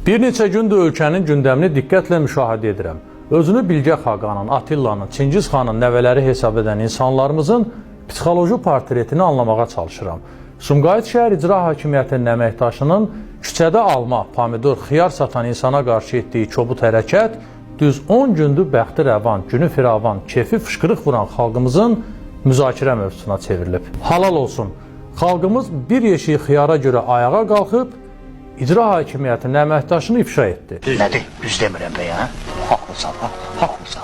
Bir neçə gündür ölkənin gündəmini diqqətlə müşahidə edirəm. Özünü Bilgə Xaqanın, Attillanın, Çingiz xanın nəvələri hesab edən insanlarımızın psixoloji portretini anlamağa çalışıram. Sumqayıt şəhər icra hakimiyyətinin əməkdaşının küçədə alma, pomidor, xiyar satan insana qarşı etdiyi kobud hərəkət düz 10 gündür bəxti rəvan, günü firavan, kefi fışqırıq vuran xalqımızın müzakirə mövzusuna çevrilib. Halal olsun, xalqımız bir yeşiyi xiyara görə ayağa qalxıb, icra hakimiyyətinin əməkdaşını ifşa etdi. Nədir? Düz demirəm be ya. Haqlısan, haqlısan.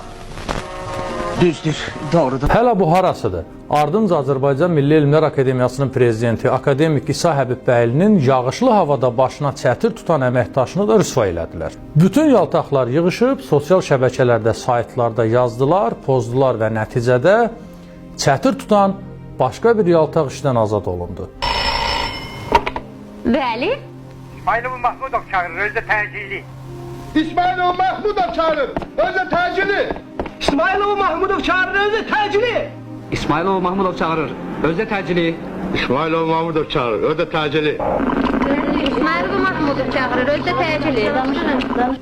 Düzdür, doğrudur. Hələ bu harasıdır? Ardınca Azərbaycan Milli Elmlər Akademiyasının prezidenti akademik İsa Həbibbəylinin yağışlı havada başına çətir tutan əməkdaşını da rüsva elədilər. Bütün yaltaqlar yığışıb sosial şəbəkələrdə, saytlarda yazdılar, pozdular və nəticədə çətir tutan başqa bir yaltaq işdən azad olundu. Bəli. İsmailov Mahmudov çağırır, özü də təcili. İsmailov Mahmudov çağırır, özü də təcili. İsmailov Mahmudov çağırır, özü də təcili. İsmailov Mahmudov çağırır, özü də təcili. İsmailov Mahmudov çağırır, özü də təcili. İsmailov Mahmudov çağırır, özü də təcili.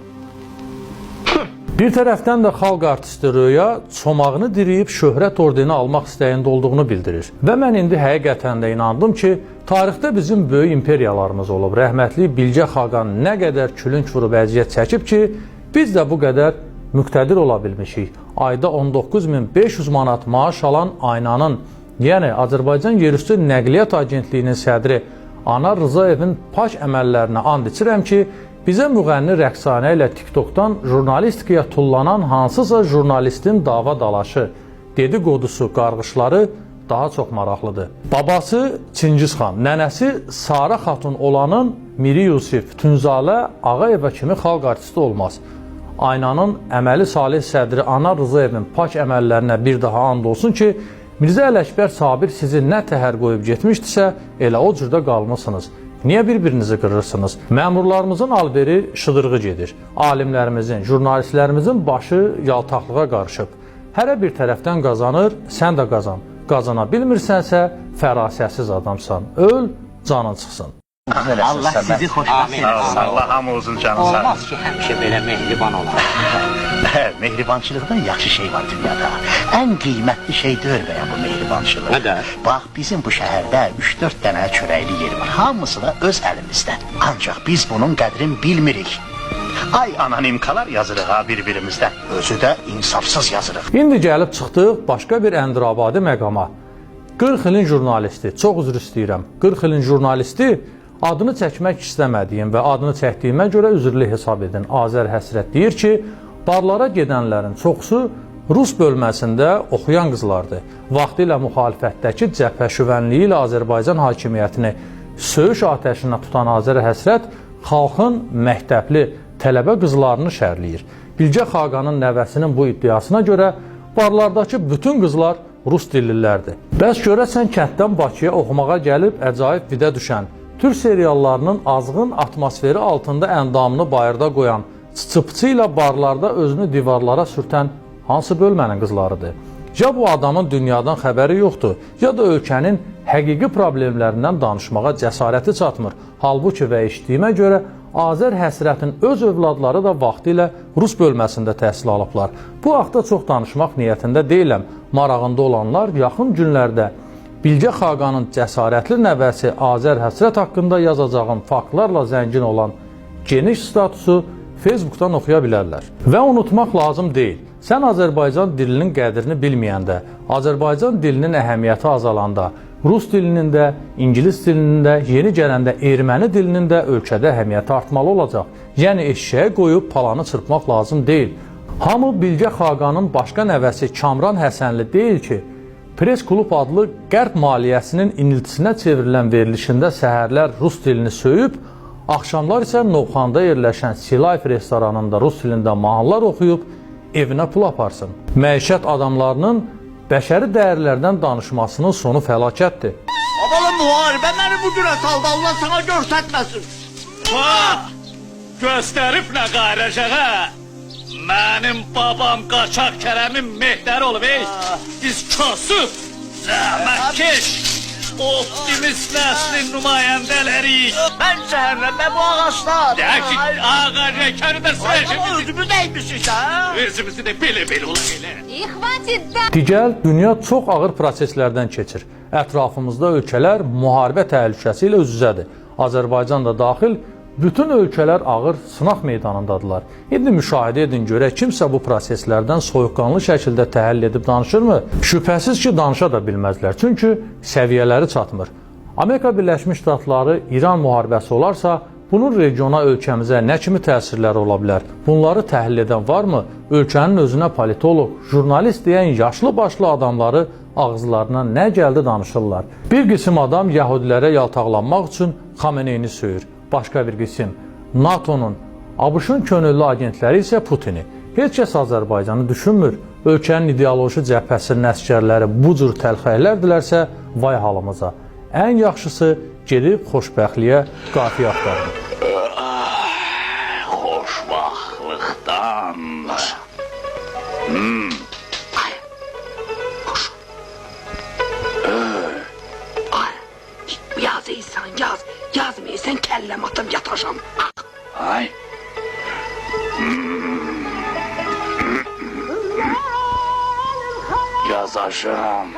Bir tərəfdən də xalq artisti Röya çomağını diriyib şöhrət ordeni almaq istəyində olduğunu bildirir. Və mən indi həqiqətən də inandım ki, tarixdə bizim böyük imperiyalarımız olub. Rəhmətli Bilgə Xaqan nə qədər külünç vurub əziyyət çəkib ki, biz də bu qədər müqtədir ola bilmişik. Ayda 19.500 manat maaş alan Aynanın, yəni Azərbaycan Yerüstü Nəqliyyat Agentliyinin sədri Anar Rızayevin pak əməllərinə and içirəm ki, bizə müğənni rəqsanə ilə TikTokdan jurnalistikaya tullanan hansısa jurnalistin dava dalaşı, dedikodusu, qarğışları daha çox maraqlıdır. Babası Çingiz xan, nənəsi Sara xatun olanın Miri Yusif, Tünzalə Ağayeva kimi xalq artisti olmaz. Aynanın əməli salih sədri Anar Rızayevin pak əməllərinə bir daha and olsun ki, Mirzə Ələkbər Sabir sizi nə təhər qoyub getmişdisə, elə o cürdə qalmısınız. Niyə bir-birinizi qırırsınız? Məmurlarımızın alberi şıdırğı gedir. Alimlərimizin, jurnalistlərimizin başı yaltaqlığa qarışıb. Hərə bir tərəfdən qazanır, sən də qazan. Qazana bilmirsənsə, fərasətsiz adamsan. Öl, canın çıxsın. Allah sizi xoşbəxt etsin. Allah hamı olsun canı sağ Olmaz ki, həmişə belə mehriban olar. Mehribançılıqdan yaxşı şey var dünyada. Ən qiymətli şey deyil bəyə bu mehribançılıq. Nədir? Bax, bizim bu şəhərdə 3-4 dənə çörəkli yer var. Hamısı da öz əlimizdə. Ancaq biz bunun qədrini bilmirik. Ay anonimkalar yazırıq ha bir-birimizdən. Özü də insafsız yazırıq. İndi gəlib çıxdıq başqa bir əndirabadi məqama. 40 ilin jurnalisti, çox üzr istəyirəm, 40 ilin jurnalisti adını çəkmək istəmədiyim və adını çəkdiyimə görə üzrlü hesab edin. Azər Həsrət deyir ki, barlara gedənlərin çoxusu Rus bölməsində oxuyan qızlardır. Vaxtilə müxalifətdəki cəbhəşüvənliyi ilə Azərbaycan hakimiyyətini söyüş atəşinə tutan Azər Həsrət xalqın məktəbli tələbə qızlarını şərləyir. Bilgə Xaqanın nəvəsinin bu iddiasına görə barlardakı bütün qızlar Rus dillilərdir. Bəs görəsən kənddən Bakıya oxumağa gəlib əcaib vidə düşən, Türk seriallarının azğın atmosferi altında əndamını bayırda qoyan, çıçıpçı ilə barlarda özünü divarlara sürtən hansı bölmənin qızlarıdır? Ya bu adamın dünyadan xəbəri yoxdur, ya da ölkənin həqiqi problemlərindən danışmağa cəsarəti çatmır. Halbuki və eşitdiyimə görə Azər Həsrətin öz övladları da vaxtilə Rus bölməsində təhsil alıblar. Bu haqda çox danışmaq niyyətində deyiləm. Marağında olanlar yaxın günlərdə Bilgə Xaqanın cəsarətli nəvəsi Azər Həsrət haqqında yazacağım faktlarla zəngin olan geniş statusu Facebookdan oxuya bilərlər. Və unutmaq lazım deyil. Sən Azərbaycan dilinin qədrini bilməyəndə, Azərbaycan dilinin əhəmiyyəti azalanda, Rus dilinin də, İngilis dilinin də, yeni gələndə erməni dilinin də ölkədə əhəmiyyəti artmalı olacaq. Yəni eşşəyə qoyub palanı çırpmaq lazım deyil. Hamı Bilgə Xaqanın başqa nəvəsi Kamran Həsənli deyil ki, Press Klub adlı Qərb maliyyəsinin iniltisinə çevrilən verilişində səhərlər Rus dilini söyüb, axşamlar isə Novxanda yerləşən Silayf restoranında Rus dilində mahnılar oxuyub, evinə pul aparsın. Məişət adamlarının bəşəri dəyərlərdən danışmasının sonu fəlakətdir. Abalım müharibə məni bu günə saldı, Allah sana görsətməsin. Göstərib nə qayracaq, hə? Mənim babam qaçaq Kərəmin Mehdər olub, biz kasıb, zəhmətkeş, optimist nəslin nümayəndələriyik. Ben şehirlerde bu ağaçlar. Dəkin ağaca kərdə Ay, ama sürəşimizi. özümüz neymişiz ha? Özümüzü də belə ola elə. И хватит, да! Digər, dünya çox ağır proseslərdən keçir. Ətrafımızda ölkələr müharibə təhlükəsi ilə üz-üzədir. Azərbaycan da daxil, bütün ölkələr ağır sınaq meydanındadılar. İndi müşahidə edin görək, kimsə bu proseslərdən soyuqqanlı şəkildə təhlil edib danışırmı? Şübhəsiz ki, danışa da bilməzlər, çünki səviyyələri çatmır. Amerika Birləşmiş Ştatları İran müharibəsi olarsa, bunun regiona, ölkəmizə nə kimi təsirləri ola bilər? Bunları təhlil edən varmı? Ölkənin özünə politoloq, jurnalist deyən yaşlı başlı adamları ağızlarına nə gəldi danışırlar. Bir qism adam yəhudilərə yaltaqlanmaq üçün Xameneyini söyür. Başqa bir qism NATO-nun, ABŞ-ın könüllü agentləri isə Putini. Heç kəs Azərbaycanı düşünmür. Ölkənin ideoloji cəbhəsinin əsgərləri bu cür təlxəylərdilərsə, vay halımıza. Ən yaxşısı gedib xoşbəxtliyə qafiyə axtarın. Xoşbaxtlıqdan. Yaz insan yaz. Yazmıyorsan kellem atıp yatacağım. Ay. Yazacağım.